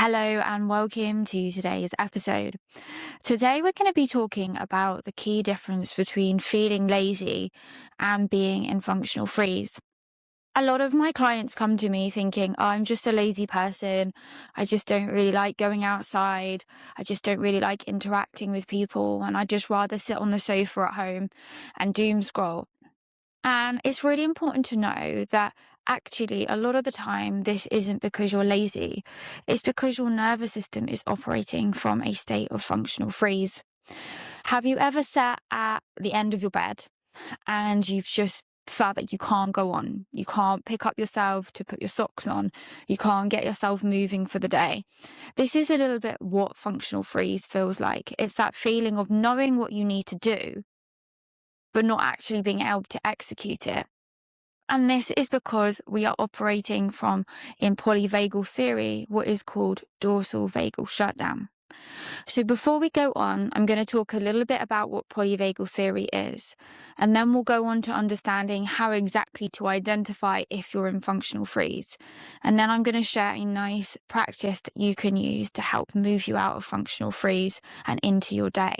Hello and welcome to today's episode. Today we're going to be talking about the key difference between feeling lazy and being in functional freeze. A lot of my clients come to me thinking, "Oh, I'm just a lazy person. I just don't really like going outside. I just don't really like interacting with people, and I just rather sit on the sofa at home and doom scroll." And it's really important to know that actually, a lot of the time, this isn't because you're lazy. It's because your nervous system is operating from a state of functional freeze. Have you ever sat at the end of your bed and you've just felt that you can't go on? You can't pick up yourself to put your socks on. You can't get yourself moving for the day. This is a little bit what functional freeze feels like. It's that feeling of knowing what you need to do, but not actually being able to execute it. And this is because we are operating from, in polyvagal theory, what is called dorsal vagal shutdown. So before we go on, I'm going to talk a little bit about what polyvagal theory is, and then we'll go on to understanding how exactly to identify if you're in functional freeze. And then I'm going to share a nice practice that you can use to help move you out of functional freeze and into your day.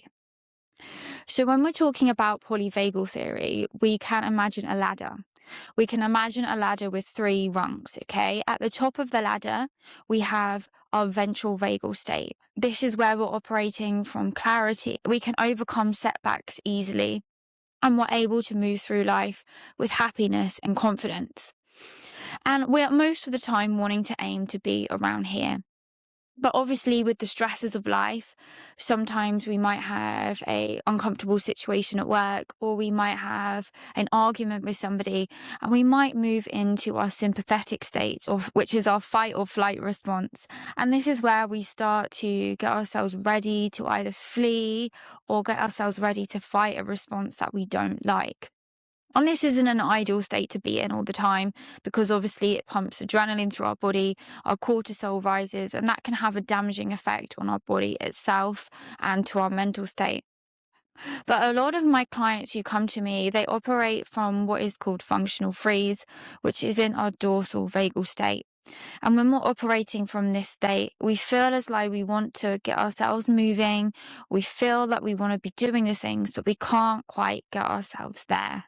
So when we're talking about polyvagal theory, we can imagine a ladder. We can imagine a ladder with 3 rungs, okay? At the top of the ladder, we have our ventral vagal state. This is where we're operating from clarity. We can overcome setbacks easily, and we're able to move through life with happiness and confidence. And we're most of the time wanting to aim to be around here. But obviously, with the stresses of life, sometimes we might have an uncomfortable situation at work, or we might have an argument with somebody, and we might move into our sympathetic state, which is our fight or flight response. And this is where we start to get ourselves ready to either flee or get ourselves ready to fight a response that we don't like. And this isn't an ideal state to be in all the time, because obviously it pumps adrenaline through our body, our cortisol rises, and that can have a damaging effect on our body itself and to our mental state. But a lot of my clients who come to me, they operate from what is called functional freeze, which is in our dorsal vagal state. And when we're operating from this state, we feel as though we want to get ourselves moving. We feel that we want to be doing the things, but we can't quite get ourselves there.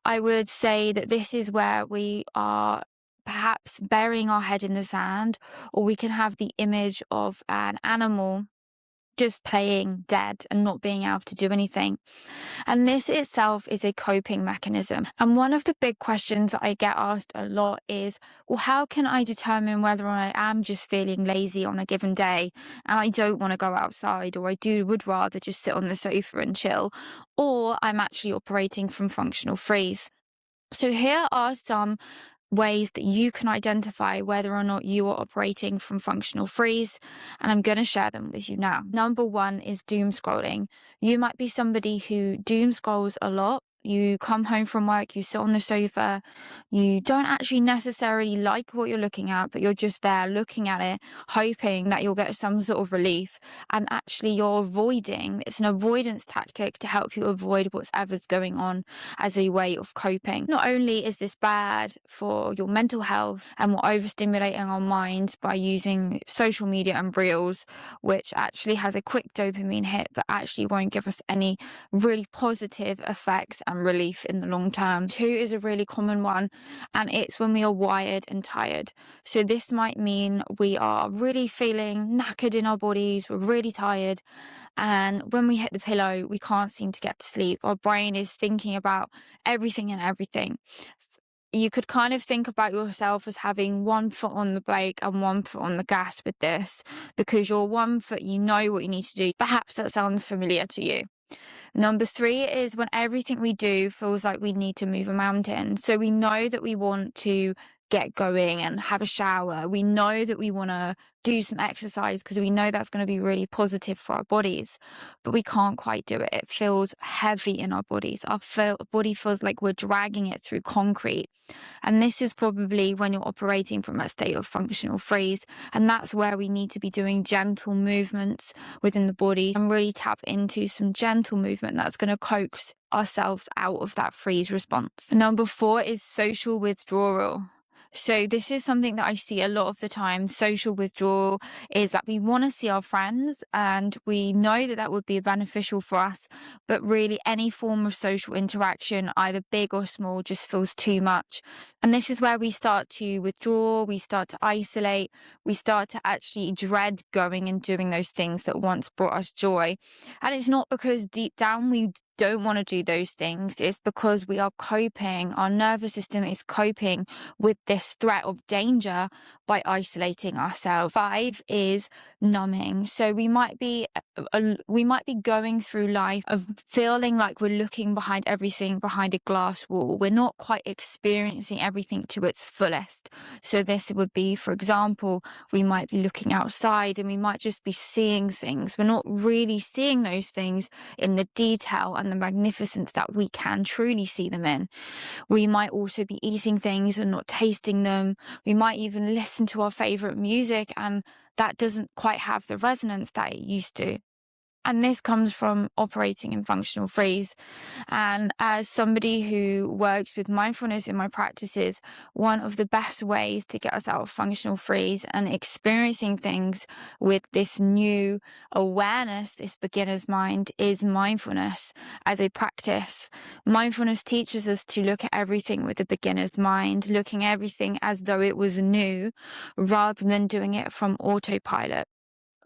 I would say that this is where we are perhaps burying our head in the sand, or we can have the image of an animal just playing dead and not being able to do anything. And this itself is a coping mechanism. And one of the big questions that I get asked a lot is, well, how can I determine whether I am just feeling lazy on a given day and I don't want to go outside, or would rather just sit on the sofa and chill, or I'm actually operating from functional freeze? So here are some ways that you can identify whether or not you are operating from functional freeze, and I'm going to share them with you now. Number 1 is doom scrolling. You might be somebody who doom scrolls a lot. You come home from work, you sit on the sofa, you don't actually necessarily like what you're looking at, but you're just there looking at it, hoping that you'll get some sort of relief. And actually you're avoiding, it's an avoidance tactic to help you avoid whatever's going on as a way of coping. Not only is this bad for your mental health, and we're overstimulating our minds by using social media and reels, which actually has a quick dopamine hit, but actually won't give us any really positive effects and relief in the long term. 2 is a really common one, and it's when we are wired and tired. So this might mean we are really feeling knackered in our bodies, we're really tired, and when we hit the pillow, we can't seem to get to sleep. Our brain is thinking about everything and everything. You could kind of think about yourself as having 1 foot on the brake and 1 foot on the gas with this, because your 1 foot, you know what you need to do. Perhaps that sounds familiar to you. Number 3 is when everything we do feels like we need to move a mountain. So we know that we want to get going and have a shower. We know that we want to do some exercise because we know that's going to be really positive for our bodies, but we can't quite do it. It feels heavy in our bodies. Our body feels like we're dragging it through concrete. And this is probably when you're operating from a state of functional freeze. And that's where we need to be doing gentle movements within the body and really tap into some gentle movement that's going to coax ourselves out of that freeze response. Number 4 is social withdrawal. So this is something that I see a lot of the time. Social withdrawal is that we want to see our friends and we know that that would be beneficial for us, but really any form of social interaction, either big or small, just feels too much. And this is where we start to withdraw, we start to isolate, we start to actually dread going and doing those things that once brought us joy. And it's not because deep down we don't want to do those things. It's because we are coping. Our nervous system is coping with this threat of danger by isolating ourselves. 5 is numbing. So we might be going through life of feeling like we're looking behind everything behind a glass wall. We're not quite experiencing everything to its fullest. So this would be, for example, we might be looking outside and we might just be seeing things. We're not really seeing those things in the detail and the magnificence that we can truly see them in. We might also be eating things and not tasting them. We might even listen to our favorite music and that doesn't quite have the resonance that it used to. And this comes from operating in functional freeze. And as somebody who works with mindfulness in my practices, one of the best ways to get us out of functional freeze and experiencing things with this new awareness, this beginner's mind, is mindfulness as a practice. Mindfulness teaches us to look at everything with a beginner's mind, looking at everything as though it was new, rather than doing it from autopilot.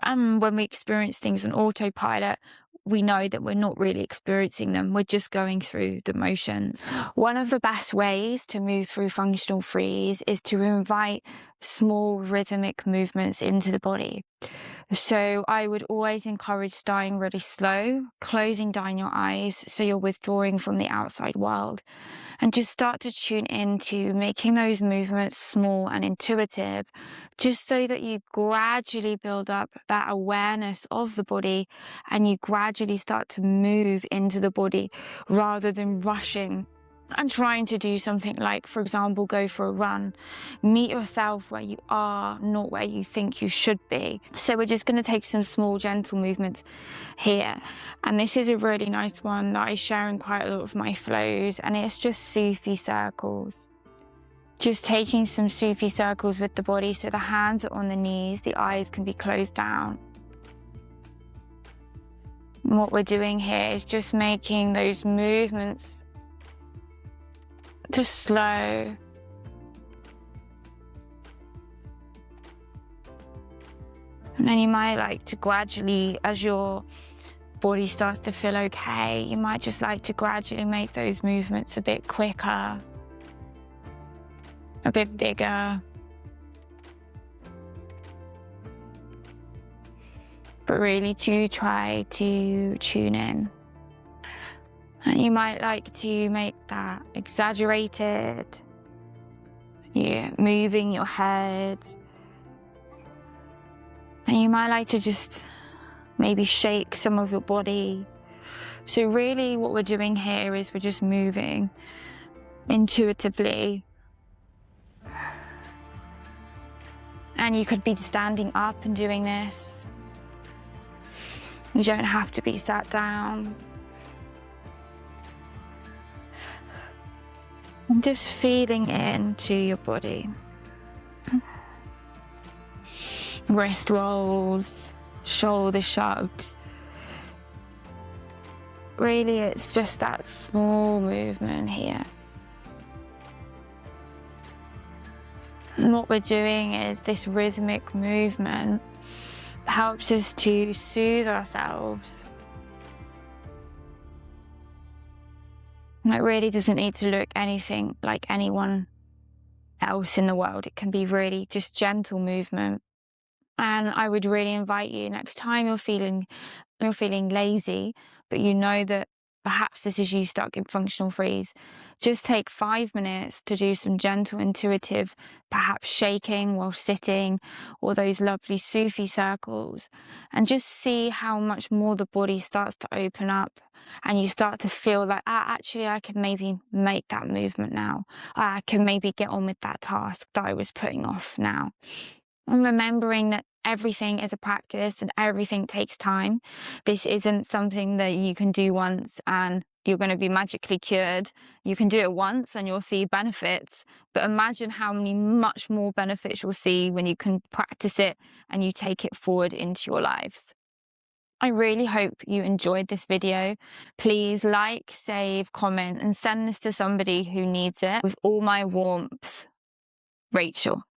And when we experience things on autopilot, we know that we're not really experiencing them. We're just going through the motions. One of the best ways to move through functional freeze is to invite small rhythmic movements into the body. So I would always encourage starting really slow, closing down your eyes so you're withdrawing from the outside world, and just start to tune into making those movements small and intuitive, just so that you gradually build up that awareness of the body and you gradually start to move into the body rather than rushing and trying to do something like, for example, go for a run. Meet yourself where you are, not where you think you should be. So we're just going to take some small, gentle movements here. And this is a really nice one that I share in quite a lot of my flows, and it's just Sufi circles. Just taking some Sufi circles with the body, so the hands are on the knees, the eyes can be closed down. And what we're doing here is just making those movements just slow. And then you might like to gradually, as your body starts to feel okay, you might just like to gradually make those movements a bit quicker, a bit bigger. But really to try to tune in. And you might like to make that exaggerated. You're moving your head. And you might like to just maybe shake some of your body. So really what we're doing here is we're just moving intuitively. And you could be standing up and doing this. You don't have to be sat down. And just feeling into your body. Wrist rolls, shoulder shrugs. Really, it's just that small movement here. And what we're doing is this rhythmic movement helps us to soothe ourselves. And it really doesn't need to look anything like anyone else in the world. It can be really just gentle movement. And I would really invite you, next time you're feeling lazy, but you know that perhaps this is you stuck in functional freeze, just take 5 minutes to do some gentle, intuitive, perhaps shaking while sitting, or those lovely Sufi circles, and just see how much more the body starts to open up, and you start to feel like, actually, I can maybe make that movement now. I can maybe get on with that task that I was putting off now. And remembering that everything is a practice and everything takes time. This isn't something that you can do once and you're going to be magically cured. You can do it once and you'll see benefits, but imagine how many much more benefits you'll see when you can practice it and you take it forward into your lives. I really hope you enjoyed this video. Please like, save, comment, and send this to somebody who needs it. With all my warmth, Rachel.